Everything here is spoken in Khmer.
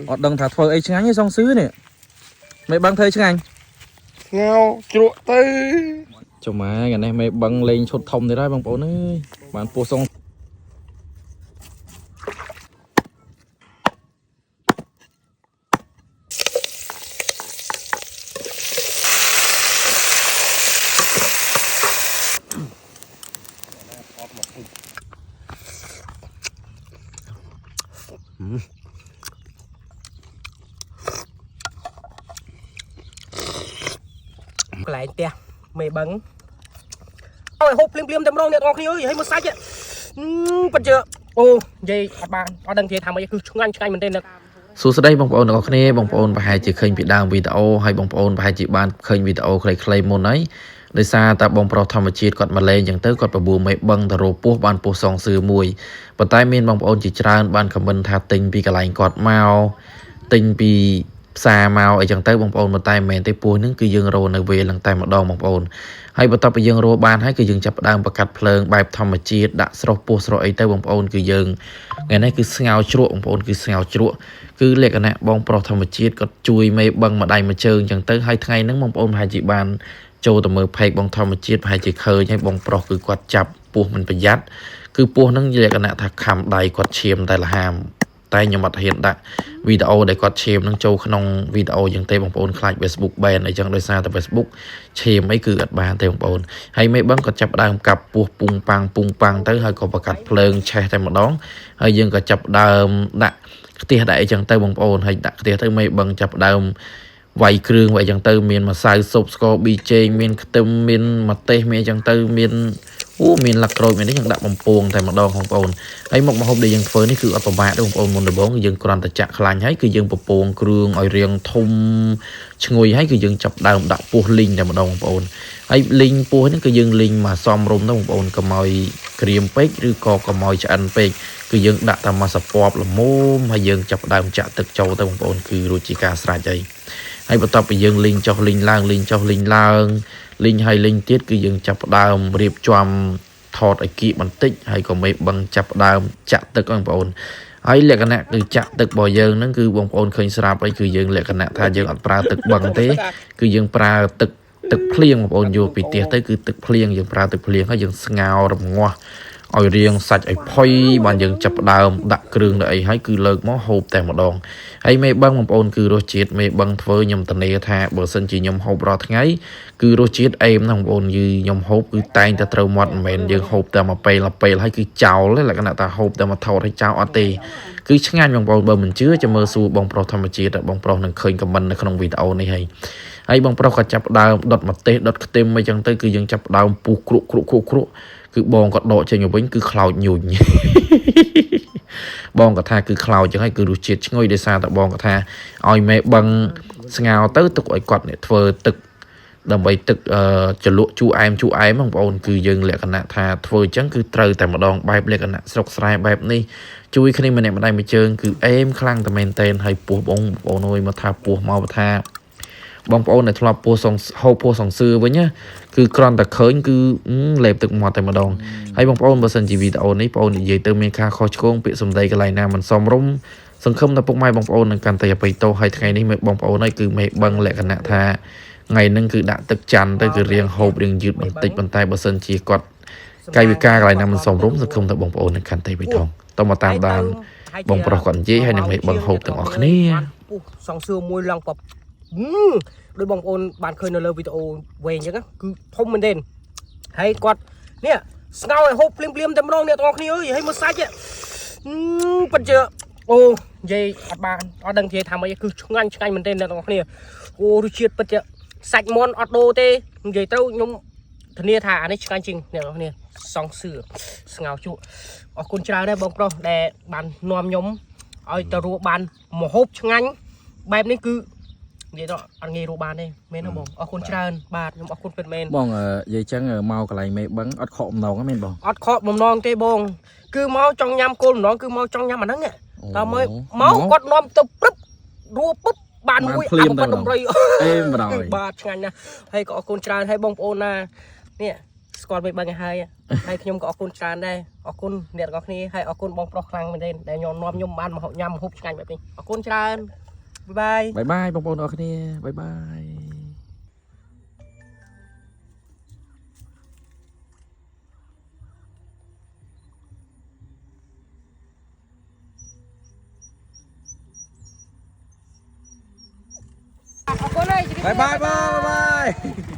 ọt đằng thả thôi ấy chứ anh xong xứ nè mày băng thơi chứ anh ngao chuột tới cho má ngày nay mày băng lên chốt thông thế đấy băng bố nữa bạn po xong lại tia mày bắn ôi hộp liêm liêm tầm đâu nè ngon khi ơi hay một sai chứ bật chưa ô vậy bạn ở đằng kia thằng mày cứ chung anh mình tên được សួស្តីបងប្អូនទាំងអស់គ្នាបងប្អូនប្រហែលជាឃើញពីដើមវីដេអូហើយបងប្អូនប្រហែលជាបានឃើញវីដេអូខ្លីៗមុនហើយដោយសារតែបងប្រុសធម្មជាតិគាត់មកលេងអញ្ចឹងទៅគាត់បបួលមេបឹងទៅរកពស់បានពស់សងសឿមួយប៉ុន្តែមានបងប្អូនជាច្រើនបានខមមិនថាទិញពីកន្លែងគាត់មកទិញពីផ្សារមកអីចឹងទៅបងប្អូនមិនតែមែនទេពស់ហ្នឹងគឺយើងរកនៅវេលហ្នឹងតែម្ដងបងប្អូនហើយបន្ទាប់ពីយើងរកបានហើយគឺយើងចាប់ផ្ដើមបង្កាត់ភ្លើងបែបធម្មជាតិដាក់ស្រោះពស់ស្រោះអីទៅបងប្អូនគឺយើងថ្ងៃនេះគឺស្ងោជ្រក់បងប្អូនគឺស្ងោជ្រក់គឺលក្ខណៈបងប្រុសធម្មជាតិគាត់ជួយមេបឹងម្ដាយមួយជើងអញ្ចឹងទៅហើយថ្ងៃហ្នឹងបងប្អូនប្រហែលជាបានចូលទៅមើលផេកបងធម្មជាតិប្រហែលជាឃើញហើយបងប្រុសគឺគាត់ចាប់ពស់មិនប្រយ័ត្នគឺពស់ហ្នឹងលក្ខណៈថាខំដៃគាត់ឈាមតែលហាមតែខ្ញុំអត់ហ៊ានដាក់វីដេអូដែលគាត់ឈាមហ្នឹងចូលក្នុងវីដេអូអញ្ចឹងទេបងប្អូនខ្លាច Facebook ban អីចឹងដោយសារតែ Facebook ឈាមអីគឺអត់បានទេបងប្អូនហើយមេបឹងគាត់ចាប់ដើមកាប់ពស់ពុងប៉ាំងទៅហើយក៏បង្កាត់ភ្លើងឆេះតែម្ដងហើយយើងក៏ចាប់ដើមដាក់ខ្ទះដាក់អីចឹងទៅបងប្អូនហើយដាក់ខ្ទះទៅមេបឹងចាប់ដើមវាយគ្រឿងវាយចឹងទៅមានម្សៅស៊ុបស្ករប៊ីចេងមានខ្ទឹមមានម្ទេសមានចឹងទៅមានមានលក្ខក្រូចមាននេះយើងដាក់បំពងតែម្ដងបងប្អូនហើយមុខម្ហូបដែលយើងធ្វើនេះគឺអត់ពិបាកទេបងប្អូនមុនដំបូងគឺយើងគ្រាន់តែចាក់ខ្លាញ់ហើយគឺយើងបំពងគ្រឿងឲ្យរាងធំឈ្ងុយហើយគឺយើងចាប់ដើមដាក់ពោះលីងតែម្ដងបងប្អូនហើយលីងពោះនេះគឺយើងលីងមកសមរម្យទៅបងប្អូនកុំឲ្យក្រៀមពេកឬក៏កុំឲ្យឆ្អិនពេកគឺយើងដាក់តែមកសពបល្មមហើយយើងចាប់ដើមចាក់ទឹកចូលទៅបងប្អូនគឺរួចជាការស្រេចហើយបន្ទាប់ពីយើងលីងចុះលីងឡើងលីងចុះលីងឡើងលីងហើយលីងទៀតគឺយើងចាប់ដើមរៀបចំថតឲ្យគៀកបន្តិចហើយក៏មេបឹងចាប់ដើមចាក់ទឹកបងប្អូនហើយលក្ខណៈគឺចាក់ទឹករបស់យើងហ្នឹងគឺបងប្អូនឃើញស្រាប់ហើយគឺយើងលក្ខណៈថាយើងអត់ប្រើទឹកបឹងទេគឺយើងប្រើទឹកភ្លៀងបងប្អូនយកពីផ្ទះទៅគឺទឹកភ្លៀងយើងប្រើទឹកភ្លៀងហើយយើងស្ងោររងាស់ឲ្យរៀងសាច់ឲ្យផុយបានយើងចាប់ដើមដាក់គ្រឿងទៅអីហើយគឺលើកមកហូបតែម្ដងហើយមេបឹងបងប្អូនគឺរសជាតិមេបឹងធ្វើខ្ញុំធានាថាបើសិនជាខ្ញុំហូបរាល់ថ្ងៃគឺរសជាតិអេមណាបងប្អូនគឺខ្ញុំហូបគឺតែងតែត្រូវមាត់មិនមែនយើងហូបតែមកពេលហើយគឺចោលលក្ខណៈថាហូបតែមកថតឲ្យចោលអត់ទេគឺឆ្ងាញ់បងប្អូនបើមិនជឿចាំមើលសួរបងប្រុសធម្មជាតិបងប្រុសនឹងឃើញខមមិននៅក្នុងវីដេអូនេះហើយបងប្រុសក៏ចាប់ដើមដុតម្ទេសដុតខ្ទឹមអីចឹងទៅគឺយើងចាប់ដើមពុះគ្រុកគឺបងក៏ដកចេញទៅវិញគឺខ្លោចញូញបងក៏ថាគឺខ្លោចចឹងហើយគឺរសជាតិឈ្ងុយដោយសារតែបងក៏ថាឲ្យមេបឹងស្ងោទៅទុកឲ្យគាត់នេះធ្វើទឹកដើម្បីទឹកចលក់ជូរអែមបងប្អូនគឺយើងលក្ខណៈថាធ្វើអញ្ចឹងគឺត្រូវតែម្ដងបែបលក្ខណៈស្រុកស្រែបែបនេះជួយគ្នាម្នាក់ម្ដាយមួយជើងគឺអេមខ្លាំងតែមែនតែនហើយពោះបងប្អូនអើយមកថាពោះមកថាបងប្អូនដែលធ្លាប់ពោះសងហូបពោះសងសឿវិញណាគឺគ្រាន់តែឃើញគឺលេបទឹកមាត់តែម្ដងហើយបងប្អូនបើសិនជាវីដេអូនេះបងប្អូននិយាយទៅមានការខុសឆ្គងពាក្យសម្ដីកន្លែងណាមិនសមរម្យសង្ឃឹមថាពុកម៉ែបងប្អូននឹងកាន់តែអភ័យទោសហើយថ្ងៃនេះបងប្អូនហើយគឺមេបឹងលក្ខណៈថាថ្ងៃហ្នឹងគឺដាក់ទឹកច័ន្ទទៅគឺរៀងហូបរៀងយឺតបន្តិចប៉ុន្តែបើសិនជាគាត់កាយវិការកន្លែងណាមិនសមរម្យសង្ឃឹមថាបងប្អូននឹងកាន់តែអភ័យទោសតមកតាមដានបងប្រុសគាត់និយាយហើយនឹងមេបឹងហូបទាំងអស់គ្នាពុះសងសឿមួយឡើងបដោយបងប្អូនបានឃើញនៅលើវីដេអូវែងអញ្ចឹងគឺធំមែនទេហើយគាត់នេះស្ងោរឲ្យហូបភ្លាមតែម្ដងអ្នកទាំងអស់គ្នាអើយហើយមកសាច់បិទជើអូនិយាយអត់បានអត់ដឹងនិយាយថាម៉េចគឺឆ្ងាញ់មែនទេអ្នកទាំងអស់គ្នាអូរសជាតិពិតជាសាច់មាន់អត់ដូរទេនិយាយទៅខ្ញុំធានាថាអានេះឆ្ងាញ់ជាងអ្នកទាំងអស់គ្នាសងសឿស្ងោរជក់អរគុណច្រើនដែរបងប្រុសដែលបាននាំខ្ញុំឲ្យទៅរស់បានមហូបឆ្ងាញ់បែបនេះគឺនិយាយទៅអត់ងាយរស់បានទេមែនទេបងអរគុណច្រើនបាទខ្ញុំអរគុណពិតមែនបងនិយាយចឹងមកកន្លែងមេបឹងអត់ខកបំណងហ្នឹងមែនបងអត់ខកបំណងទេបងគឺមកចង់ញ៉ាំគោលបំណងគឺមកចង់ញ៉ាំអាហ្នឹងតើមកគាត់នាំទៅព្រឹបរស់ពុបបានមួយអត់បាត់តម្រុយអេមបណ្ដោយបាទឆ្ងាញ់ណាស់ហើយក៏អរគុណច្រើនហើយបងប្អូនណានេះ ស្គាល់មិនដឹងហើយហើយខ្ញុំក៏អរគុណច្រើនដែរអរគុណអ្នកទាំងអស់គ្នាហើយអរគុណបងប្រុសខ្លាំងមែនទែនដែលខ្ញុំនាំខ្ញុំបានមកញ៉ាំហូបឆ្ងាញ់បែបនេះអរគុណច្រើនបាយបាយ បាយបាយបងប្អូនអរគ្នាបាយបាយ អរគុណហើយ បាយបាយបាយបាយ